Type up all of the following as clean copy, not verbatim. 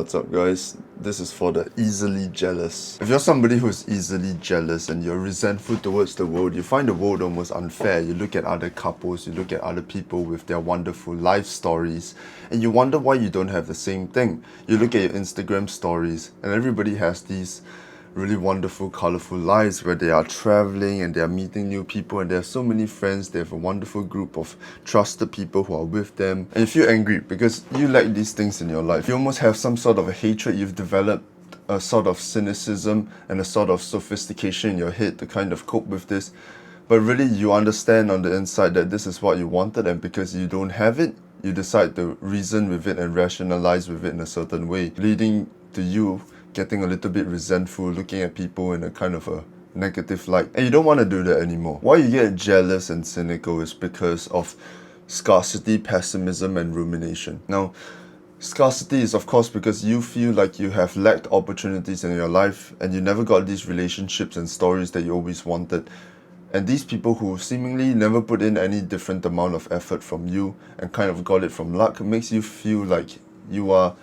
What's up, guys? This is for the easily jealous. If you're somebody who's easily jealous and you're resentful towards the world, you find the world almost unfair. You look at other couples, you look at other people with their wonderful life stories, and you wonder why you don't have the same thing. You look at your Instagram stories, and everybody has these really wonderful, colorful lives where they are traveling and they are meeting new people, and they have so many friends. They have a wonderful group of trusted people who are with them, and you feel angry because you lack these things in your life. You almost have some sort of a hatred. You've developed a sort of cynicism and a sort of sophistication in your head to kind of cope with this, but really you understand on the inside that this is what you wanted, and because you don't have it, you decide to reason with it and rationalize with it in a certain way, leading to you getting a little bit resentful, looking at people in a kind of a negative light, and you don't want to do that anymore. Why you get jealous and cynical is because of scarcity, pessimism, and rumination. Now, scarcity is of course because you feel like you have lacked opportunities in your life and you never got these relationships and stories that you always wanted. And these people who seemingly never put in any different amount of effort from you and kind of got it from luck makes you feel like you are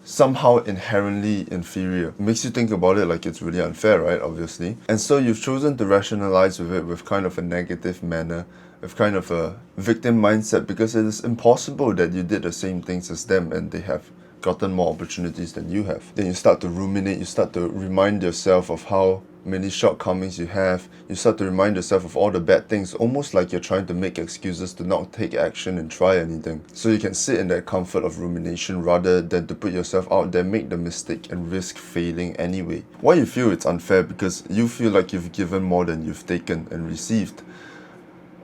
somehow inherently inferior. It makes you think about it like it's really unfair, right? Obviously. And so you've chosen to rationalize with it with kind of a negative manner, with kind of a victim mindset, because it is impossible that you did the same things as them and they have gotten more opportunities than you have. Then you start to ruminate, you start to remind yourself of how many shortcomings you have, you start to remind yourself of all the bad things, almost like you're trying to make excuses to not take action and try anything. So you can sit in that comfort of rumination rather than to put yourself out there, make the mistake and risk failing anyway. Why you feel it's unfair? Because you feel like you've given more than you've taken and received.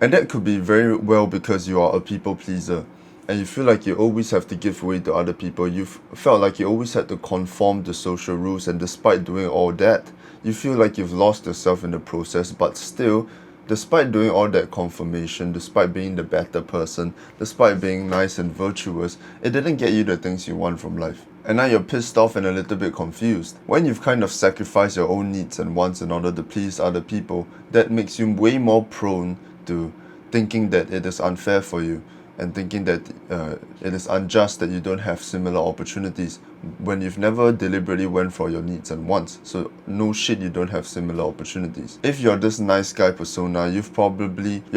And that could be very well because you are a people pleaser, and you feel like you always have to give way to other people. You've felt like you always had to conform to social rules, and despite doing all that, you feel like you've lost yourself in the process. But still, despite doing all that conformation, despite being the better person, despite being nice and virtuous, it didn't get you the things you want from life. And now you're pissed off and a little bit confused. When you've kind of sacrificed your own needs and wants in order to please other people, that makes you way more prone to thinking that it is unfair for you, and thinking that it is unjust that you don't have similar opportunities when you've never deliberately went for your needs and wants. So no shit, you don't have similar opportunities. If you're this nice guy persona, you're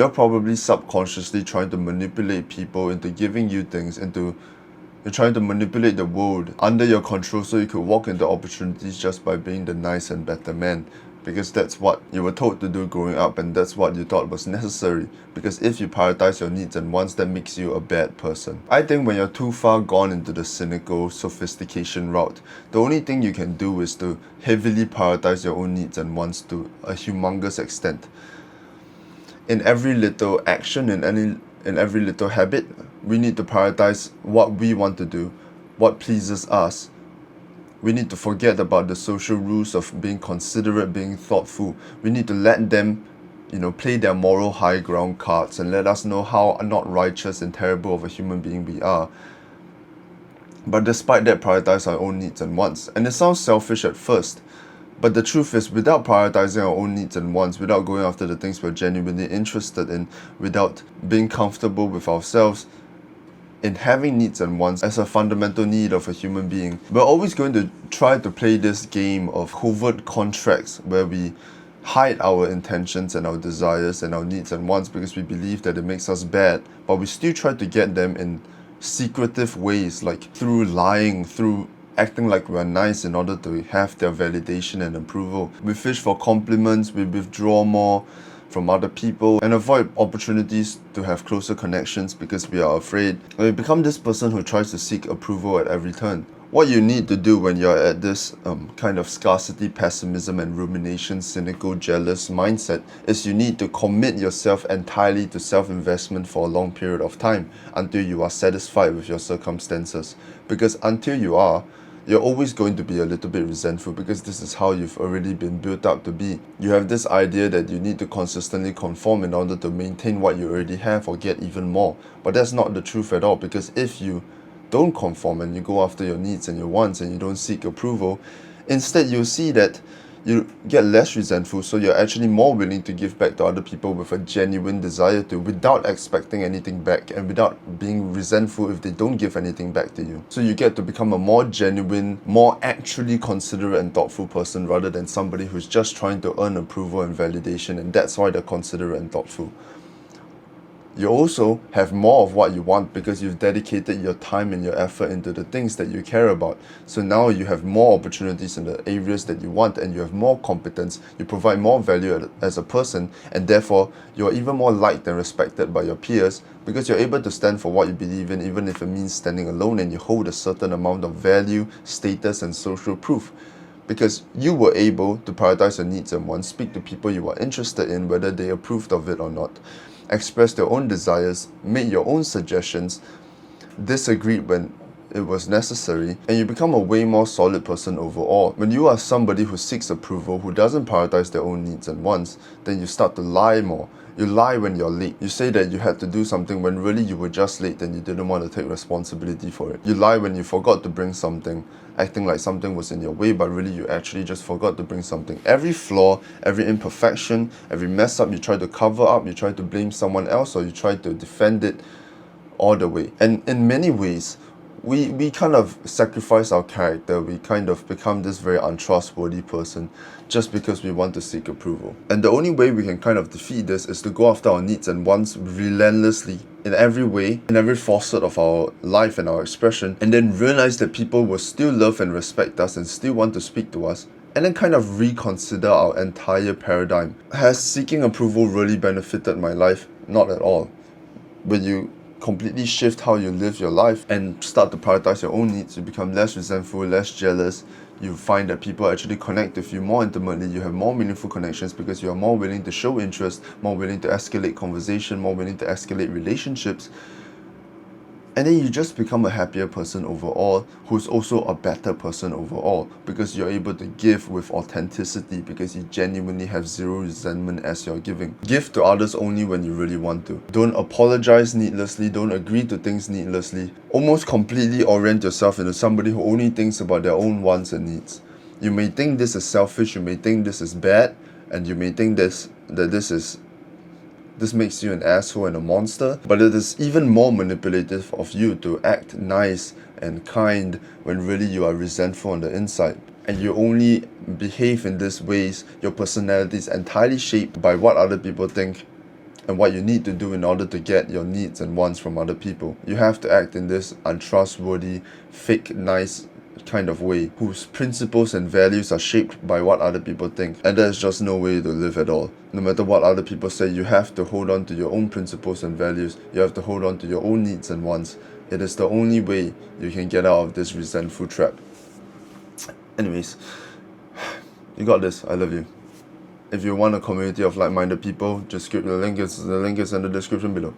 probably subconsciously trying to manipulate people into giving you things, you're trying to manipulate the world under your control so you could walk into opportunities just by being the nice and better man. Because that's what you were told to do growing up, and that's what you thought was necessary. Because if you prioritize your needs and wants, that makes you a bad person. I think when you're too far gone into the cynical sophistication route, the only thing you can do is to heavily prioritize your own needs and wants to a humongous extent. In every little action, in every little habit, we need to prioritize what we want to do, what pleases us. We need to forget about the social rules of being considerate, being thoughtful. We need to let them, play their moral high ground cards and let us know how not righteous and terrible of a human being we are. But despite that, prioritize our own needs and wants. And it sounds selfish at first, but the truth is, without prioritizing our own needs and wants, without going after the things we're genuinely interested in, without being comfortable with ourselves, in having needs and wants as a fundamental need of a human being, we're always going to try to play this game of covert contracts where we hide our intentions and our desires and our needs and wants because we believe that it makes us bad, but we still try to get them in secretive ways, like through lying, through acting like we're nice in order to have their validation and approval. We fish for compliments, we withdraw more from other people and avoid opportunities to have closer connections because we are afraid. And we become this person who tries to seek approval at every turn. What you need to do when you're at this kind of scarcity, pessimism, and rumination, cynical, jealous mindset is you need to commit yourself entirely to self-investment for a long period of time until you are satisfied with your circumstances. Because until you are, you're always going to be a little bit resentful because this is how you've already been built up to be. You have this idea that you need to consistently conform in order to maintain what you already have or get even more. But that's not the truth at all, because if you don't conform and you go after your needs and your wants and you don't seek approval, instead you'll see that you get less resentful, so you're actually more willing to give back to other people with a genuine desire to, without expecting anything back and without being resentful if they don't give anything back to you. So you get to become a more genuine, more actually considerate and thoughtful person rather than somebody who's just trying to earn approval and validation, and that's why they're considerate and thoughtful. You also have more of what you want because you've dedicated your time and your effort into the things that you care about. So now you have more opportunities in the areas that you want, and you have more competence, you provide more value as a person, and therefore you're even more liked and respected by your peers because you're able to stand for what you believe in, even if it means standing alone, and you hold a certain amount of value, status, and social proof. Because you were able to prioritize your needs and wants, speak to people you are interested in, whether they approved of it or not, express their own desires, make your own suggestions, disagreed when it was necessary, and you become a way more solid person overall. When you are somebody who seeks approval, who doesn't prioritize their own needs and wants, then you start to lie more. You lie when you're late. You say that you had to do something when really you were just late and you didn't want to take responsibility for it. You lie when you forgot to bring something, acting like something was in your way, but really you actually just forgot to bring something. Every flaw, every imperfection, every mess up you try to cover up, you try to blame someone else, or you try to defend it all the way. And in many ways, we kind of sacrifice our character. We kind of become this very untrustworthy person just because we want to seek approval. And the only way we can kind of defeat this is to go after our needs and wants relentlessly in every way, in every facet of our life and our expression, and then realize that people will still love and respect us and still want to speak to us, and then kind of reconsider our entire paradigm. Has seeking approval really benefited my life? Not at all. When you completely shift how you live your life and start to prioritize your own needs, you become less resentful, less jealous. You find that people actually connect with you more intimately. You have more meaningful connections because you are more willing to show interest, more willing to escalate conversation, more willing to escalate relationships. And then you just become a happier person overall, who's also a better person overall, because you're able to give with authenticity, because you genuinely have zero resentment as you're giving. Give to others only when you really want to. Don't apologize needlessly, don't agree to things needlessly. Almost completely orient yourself into somebody who only thinks about their own wants and needs. You may think this is selfish, you may think this is bad, and you may think this makes you an asshole and a monster, but it is even more manipulative of you to act nice and kind when really you are resentful on the inside. And you only behave in these ways. Your personality is entirely shaped by what other people think and what you need to do in order to get your needs and wants from other people. You have to act in this untrustworthy, fake, nice kind of way, whose principles and values are shaped by what other people think, and there's just no way to live at all. No matter what other people say, you have to hold on to your own principles and values. You have to hold on to your own needs and wants. It is the only way you can get out of this resentful trap. Anyways, you got this. I love you. If you want a community of like-minded people, just skip the link. The link is in the description below.